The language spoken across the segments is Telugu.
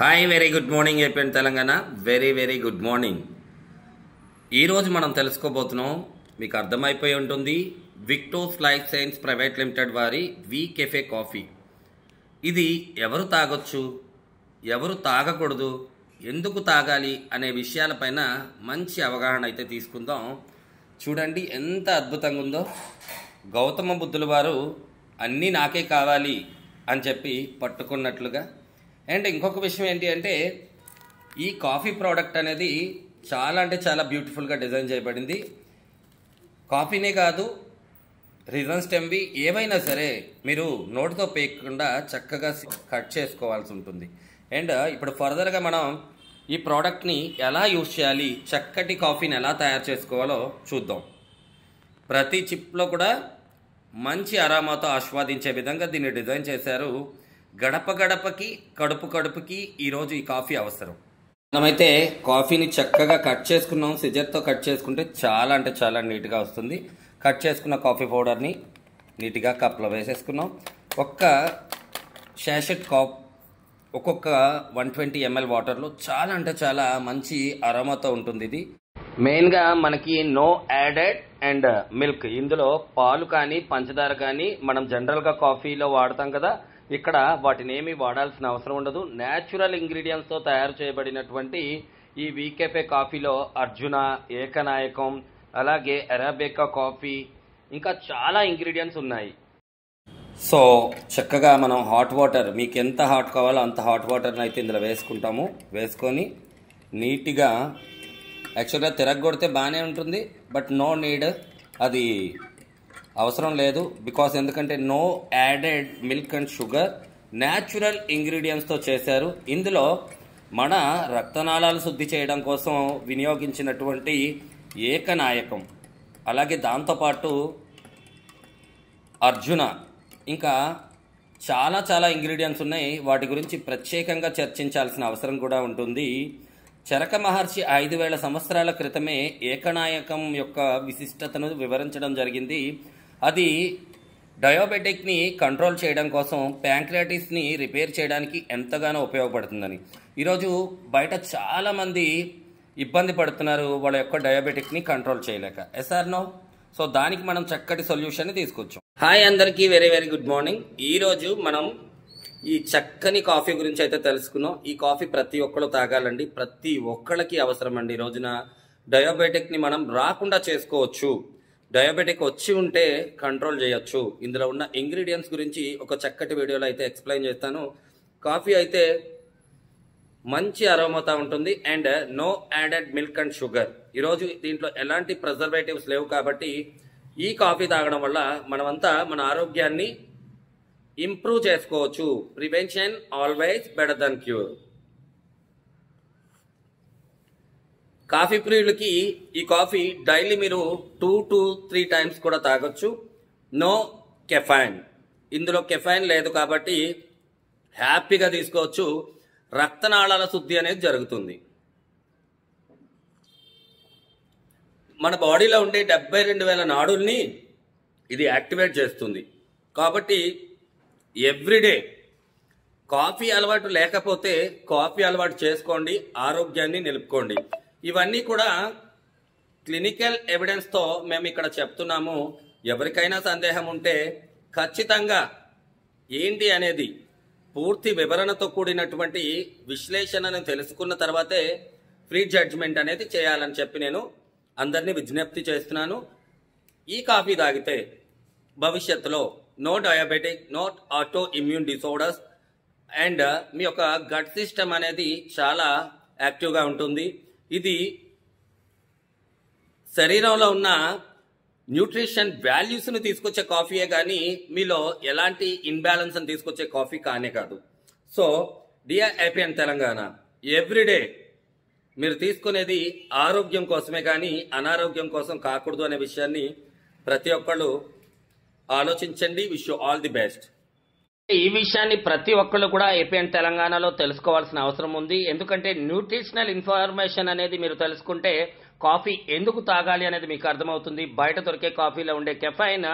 Hi very good morning APN Telangana. Very very good morning. ఈరోజు మనం తెలుసుకోబోతున్నాం, మీకు అర్థమైపోయి ఉంటుంది, విక్టోస్ లైఫ్ సైన్స్ ప్రైవేట్ లిమిటెడ్ వారి వి కెఫే కాఫీ. ఇది ఎవరు తాగొచ్చు, ఎవరు తాగకూడదు, ఎందుకు తాగాలి అనే విషయాలపైన మంచి అవగాహన అయితే తీసుకుందాం. చూడండి ఎంత అద్భుతంగా ఉందో. గౌతమ బుద్ధుల వారు అన్నీ నాకే కావాలి అని చెప్పి పట్టుకున్నట్లుగా. అండ్ ఇంకొక విషయం ఏంటి అంటే, ఈ కాఫీ ప్రోడక్ట్ అనేది చాలా అంటే చాలా బ్యూటిఫుల్గా డిజైన్ చేయబడింది. కాఫీనే కాదు, రీజన్ స్టెమ్వి ఏవైనా సరే మీరు నోటితో పేయకుండా చక్కగా కట్ చేసుకోవాల్సి ఉంటుంది. అండ్ ఇప్పుడు ఫర్దర్గా మనం ఈ ప్రోడక్ట్ని ఎలా యూజ్ చేయాలి, చక్కటి కాఫీని ఎలా తయారు చేసుకోవాలో చూద్దాం. ప్రతి చిప్లో కూడా మంచి అరామాతో ఆస్వాదించే విధంగా దీన్ని డిజైన్ చేశారు. గడప గడపకి, కడుపు కడుపుకి ఈరోజు ఈ కాఫీ అవసరం. మనమైతే కాఫీని చక్కగా కట్ చేసుకున్నాం. సిజర్తో కట్ చేసుకుంటే చాలా అంటే చాలా నీట్గా వస్తుంది. కట్ చేసుకున్న కాఫీ పౌడర్ని నీట్గా కప్లో వేసేసుకున్నాం. ఒక్క షాషెట్ కప్ ఒక్కొక్క 120 ml వాటర్లో చాలా అంటే చాలా మంచి అరోమాతో ఉంటుంది. ఇది మెయిన్గా మనకి నో యాడెడ్ అండ్ మిల్క్. ఇందులో పాలు కానీ పంచదార కానీ మనం జనరల్గా కాఫీలో వాడతాం కదా, ఇక్కడ వాటిని ఏమీ వాడాల్సిన అవసరం ఉండదు. న్యాచురల్ ఇంగ్రీడియంట్స్తో తయారు చేయబడినటువంటి ఈ వీకెఫే కాఫీలో అర్జున, ఏకనాయకం, అలాగే అరాబికా కాఫీ, ఇంకా చాలా ఇంగ్రీడియంట్స్ ఉన్నాయి. సో చక్కగా మనం హాట్ వాటర్, మీకు ఎంత హాట్ కావాలో అంత హాట్ వాటర్ని అయితే ఇందులో వేసుకుంటాము. వేసుకొని నీట్గా, యాక్చువల్గా తిరగొడితే బాగానే ఉంటుంది, బట్ నో నీడ్, అది అవసరం లేదు. బికాస్ ఎందుకంటే no added milk and sugar, natural ఇంగ్రీడియంట్స్తో చేశారు. ఇందులో మన రక్తనాళాలు శుద్ధి చేయడం కోసం వినియోగించినటువంటి ఏకనాయకం, అలాగే దాంతోపాటు అర్జున, ఇంకా చాలా చాలా ఇంగ్రీడియంట్స్ ఉన్నాయి. వాటి గురించి ప్రత్యేకంగా చర్చించాల్సిన అవసరం కూడా ఉంటుంది. చరక మహర్షి 5000 సంవత్సరాల క్రితమే ఏకనాయకం యొక్క విశిష్టతను వివరించడం జరిగింది. అది డయాబెటిక్ని కంట్రోల్ చేయడం కోసం, ప్యాంక్రియాటిస్ని రిపేర్ చేయడానికి ఎంతగానో ఉపయోగపడుతుందని. ఈరోజు బయట చాలామంది ఇబ్బంది పడుతున్నారు వాళ్ళ యొక్క డయాబెటిక్ని కంట్రోల్ చేయలేక. ఎస్ఆర్ నో? సో దానికి మనం చక్కటి సొల్యూషన్ తీసుకొచ్చాం. హాయ్ అందరికీ, వెరీ వెరీ గుడ్ మార్నింగ్. ఈరోజు మనం ఈ చక్కని కాఫీ గురించి అయితే తెలుసుకున్నాం. ఈ కాఫీ ప్రతి ఒక్కరు తాగాలండి, ప్రతి ఒక్కళ్ళకి అవసరం అండి. ఈ రోజున డయాబెటిక్ని మనం రాకుండా చేసుకోవచ్చు. డయాబెటిక్ వచ్చి ఉంటే కంట్రోల్ చేయొచ్చు. ఇందులో ఉన్న ఇంగ్రీడియంట్స్ గురించి ఒక చక్కటి వీడియోలో అయితే ఎక్స్ప్లెయిన్ చేస్తాను. కాఫీ అయితే మంచి అరోమాతో ఉంటుంది and no added milk and sugar. ఈరోజు దీంట్లో ఎలాంటి ప్రిజర్వేటివ్స్ లేవు కాబట్టి ఈ కాఫీ తాగడం వల్ల మనమంతా మన ఆరోగ్యాన్ని ఇంప్రూవ్ చేసుకోవచ్చు. Prevention always better than cure. Coffee ప్రియులకి ఈ కాఫీ డైలీ మీరు 2 to 3 times కూడా తాగొచ్చు. నో కెఫైన్, ఇందులో కెఫైన్ లేదు కాబట్టి హ్యాపీగా తీసుకోవచ్చు. రక్తనాళాల శుద్ధి అనేది జరుగుతుంది. మన బాడీలో ఉండే 72,000 నాడుల్ని ఇది యాక్టివేట్ చేస్తుంది. కాబట్టి ఎవ్రీడే కాఫీ అలవాటు లేకపోతే కాఫీ అలవాటు చేసుకోండి, ఆరోగ్యాన్ని నిలుపుకోండి. ఇవన్నీ కూడా క్లినికల్ ఎవిడెన్స్తో మేము ఇక్కడ చెప్తున్నాము. ఎవరికైనా సందేహం ఉంటే ఖచ్చితంగా ఏంటి అనేది పూర్తి వివరణతో కూడినటువంటి విశ్లేషణను తెలుసుకున్న తర్వాతే ఫ్రీ జడ్జ్మెంట్ అనేది చేయాలని చెప్పి నేను అందరినీ విజ్ఞప్తి చేస్తున్నాను. ఈ కాఫీ తాగితే భవిష్యత్తులో no diabetic, no autoimmune disorders and మీ యొక్క గట్ సిస్టమ్ అనేది చాలా యాక్టివ్గా ఉంటుంది. ఇది శరీరంలో ఉన్న న్యూట్రిషన్ వాల్యూస్ని తీసుకొచ్చే కాఫీయే కానీ మీలో ఎలాంటి ఇన్బ్యాలెన్స్ని తీసుకొచ్చే కాఫీ కానే కాదు. So dear APN Telangana, everyday మీరు తీసుకునేది ఆరోగ్యం కోసమే కానీ అనారోగ్యం కోసం కాకూడదు అనే విషయాన్ని ప్రతి ఒక్కళ్ళు ఆలోచించండి. Wish you all the best. ఈ విషయాన్ని ప్రతి ఒక్కళ్ళు కూడా ఏపీఎన్ తెలంగాణలో తెలుసుకోవాల్సిన అవసరం ఉంది. ఎందుకంటే న్యూట్రిషనల్ ఇన్ఫర్మేషన్ అనేది మీరు తెలుసుకుంటే కాఫీ ఎందుకు తాగాలి అనేది మీకు అర్థమవుతుంది. బయట దొరికే కాఫీలో ఉండే కెఫైన్,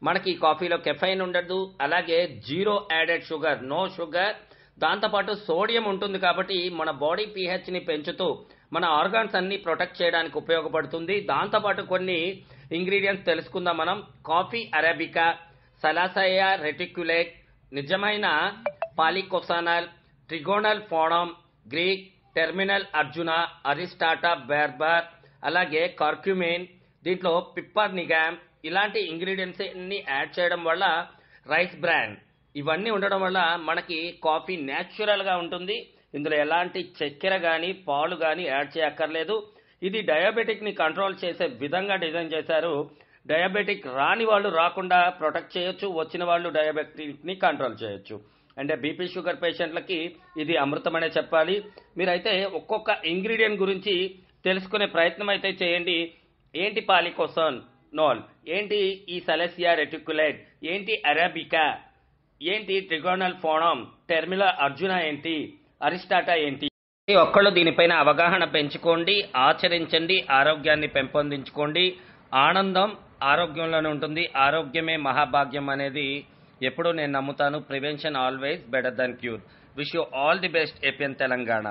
మనకి ఈ కాఫీలో కెఫైన్ ఉండదు. అలాగే zero added sugar, no sugar, దాంతోపాటు సోడియం ఉంటుంది కాబట్టి మన బాడీ pHని పెంచుతూ మన ఆర్గాన్స్ అన్ని ప్రొటెక్ట్ చేయడానికి ఉపయోగపడుతుంది. దాంతోపాటు కొన్ని ఇంగ్రీడియంట్స్ తెలుసుకుందాం మనం. కాఫీ అరాబికా, సలాసయా రెటిక్యులేట్, నిజమైన పాలికోసానల్, ట్రిగోనల్ ఫోడమ్, గ్రీక్, టెర్మినల్ అర్జున, అరిస్టాటా బెర్బర్, అలాగే కర్క్యుమిన్, దీంట్లో పిప్పర్ నిగామ్, ఇలాంటి ఇంగ్రీడియంట్స్ అన్ని యాడ్ చేయడం వల్ల రైస్ బ్రాన్ ఇవన్నీ ఉండడం వల్ల మనకి కాఫీ న్యాచురల్ గా ఉంటుంది. ఇందులో ఎలాంటి చక్కెర కానీ పాలు కానీ యాడ్ చేయక్కర్లేదు. ఇది డయాబెటిక్ ని కంట్రోల్ చేసే విధంగా డిజైన్ చేశారు. డయాబెటిక్ రాని వాళ్ళు రాకుండా ప్రొటెక్ట్ చేయొచ్చు, వచ్చిన వాళ్ళు డయాబెటిక్ ని కంట్రోల్ చేయొచ్చు. అంటే బీపీ షుగర్ పేషెంట్లకి ఇది అమృతమనే చెప్పాలి. మీరైతే ఒక్కొక్క ఇంగ్రీడియంట్ గురించి తెలుసుకునే ప్రయత్నం అయితే చేయండి. ఏంటి పాలికోసానోల్, ఏంటి ఈ సలసియా రెటిక్యులేట్, ఏంటి అరాబికా, ఏంటి ట్రిగోనల్ ఫోడమ్, టెర్మినల్ అర్జున ఏంటి, అరిస్టాటా ఏంటి. ఒక్కళ్ళు దీనిపైన అవగాహన పెంచుకోండి, ఆచరించండి, ఆరోగ్యాన్ని పెంపొందించుకోండి. ఆనందం ఆరోగ్యంలోనే ఉంటుంది. ఆరోగ్యమే మహాభాగ్యం అనేది ఎప్పుడూ నేను నమ్ముతాను. Prevention always better than cure. Wish you all the best APN Telangana.